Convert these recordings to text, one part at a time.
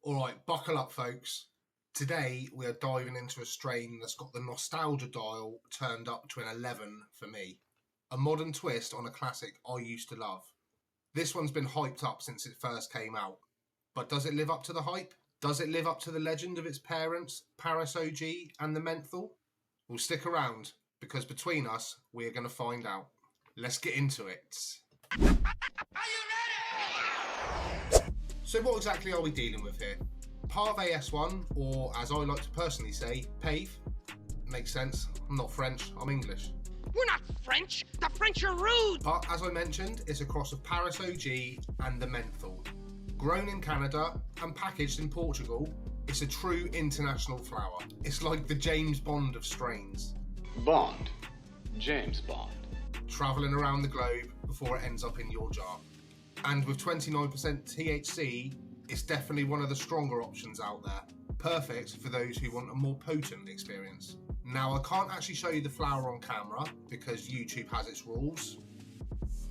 Alright, buckle up folks. Today we are diving into a strain that's got the nostalgia dial turned up to an 11 for me. A modern twist on a classic I used to love. This one's been hyped up since it first came out. But does it live up to the hype? Does it live up to the legend of its parents, Pavé OG and the menthol? Well, stick around, because between us, we are going to find out. Let's get into it. Are you ready? So what exactly are we dealing with here? Pavé S1, or as I like to personally say, Pave. Makes sense. I'm not French, I'm English. We're not French! The French are rude! But as I mentioned, it's a cross of Pavé OG and the menthol. Grown in Canada and packaged in Portugal, it's a true international flower. It's like the James Bond of strains. Bond. James Bond. Travelling around the globe before it ends up in your jar. And with 29% THC, it's definitely one of the stronger options out there. Perfect for those who want a more potent experience. Now, I can't actually show you the flower on camera because YouTube has its rules.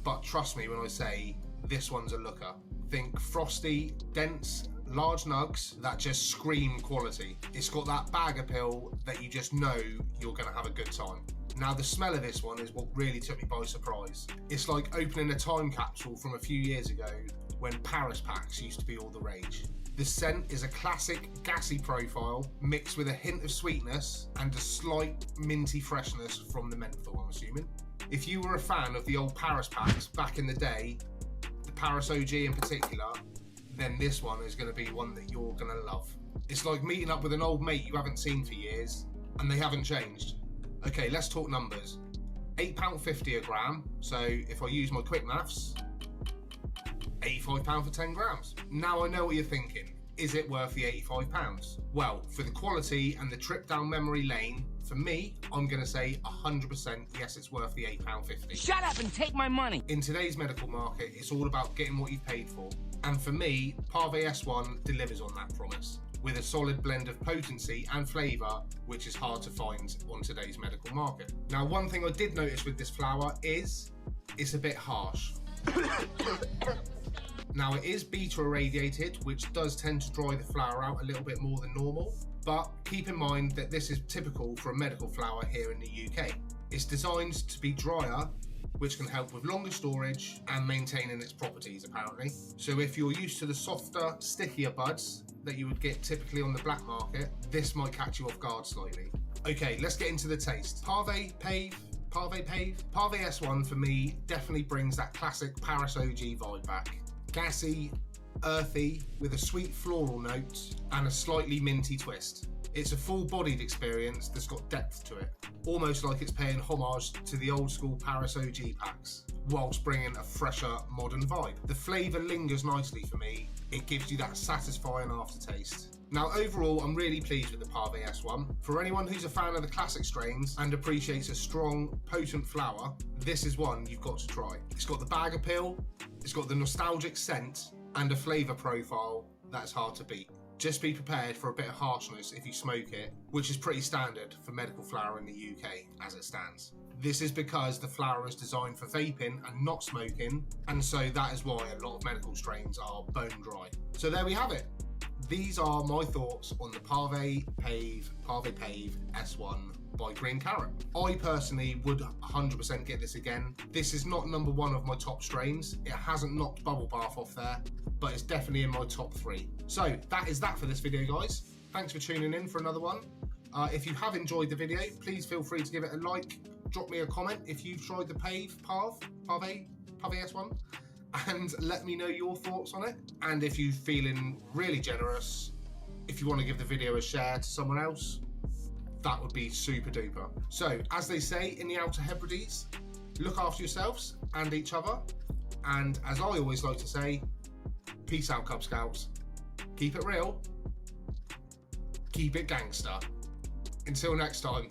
But trust me when I say this one's a looker. Think frosty, dense, large nugs that just scream quality. It's got that bag appeal that you just know you're going to have a good time. Now, the smell of this one is what really took me by surprise. It's like opening a time capsule from a few years ago when Paris packs used to be all the rage. The scent is a classic gassy profile mixed with a hint of sweetness and a slight minty freshness from the menthol, I'm assuming. If you were a fan of the old Paris packs back in the day, the Pavé OG in particular, then this one is going to be one that you're going to love. It's like meeting up with an old mate you haven't seen for years and they haven't changed. Okay, let's talk numbers. £8.50 a gram, so if I use my quick maths, £85 for 10 grams. Now I know what you're thinking. Is it worth the £85? Well, for the quality and the trip down memory lane, for me, I'm going to say 100% yes, it's worth the £8.50. Shut up and take my money! In today's medical market, it's all about getting what you've paid for. And for me, Pavé S1 delivers on that promise, with a solid blend of potency and flavour, which is hard to find on today's medical market. Now, one thing I did notice with this flower is it's a bit harsh. Now, it is beta-irradiated, which does tend to dry the flower out a little bit more than normal, but keep in mind that this is typical for a medical flower here in the UK. It's designed to be drier, which can help with longer storage and maintaining its properties, apparently. So if you're used to the softer, stickier buds that you would get typically on the black market, this might catch you off guard slightly. Okay, let's get into the taste. Pavé S1 for me definitely brings that classic Pavé OG vibe back. Gassy, earthy, with a sweet floral note and a slightly minty twist. It's a full-bodied experience that's got depth to it, almost like it's paying homage to the old-school Pavé OG packs, whilst bringing a fresher, modern vibe. The flavour lingers nicely for me. It gives you that satisfying aftertaste. Now, overall, I'm really pleased with the Pavé S1. For anyone who's a fan of the classic strains and appreciates a strong, potent flower, this is one you've got to try. It's got the bag appeal, it's got the nostalgic scent, and a flavour profile that's hard to beat. Just be prepared for a bit of harshness if you smoke it, which is pretty standard for medical flower in the UK as it stands. This is because the flower is designed for vaping and not smoking, and so that is why a lot of medical strains are bone dry. So there we have it. These are my thoughts on the Pavé S1 by Green Karat. I personally would 100% get this again. This is not number one of my top strains. It hasn't knocked Bubble Bath off there, but it's definitely in my top 3. So that is that for this video, guys. Thanks for tuning in for another one. If you have enjoyed the video, please feel free to give it a like. Drop me a comment if you've tried the Pavé S1, and let me know your thoughts on it. And if you're feeling really generous, if you want to give the video a share to someone else, that would be super duper. So, as they say in the Outer Hebrides, look after yourselves and each other. And as I always like to say, peace out, Cub Scouts. Keep it real. Keep it gangster. Until next time.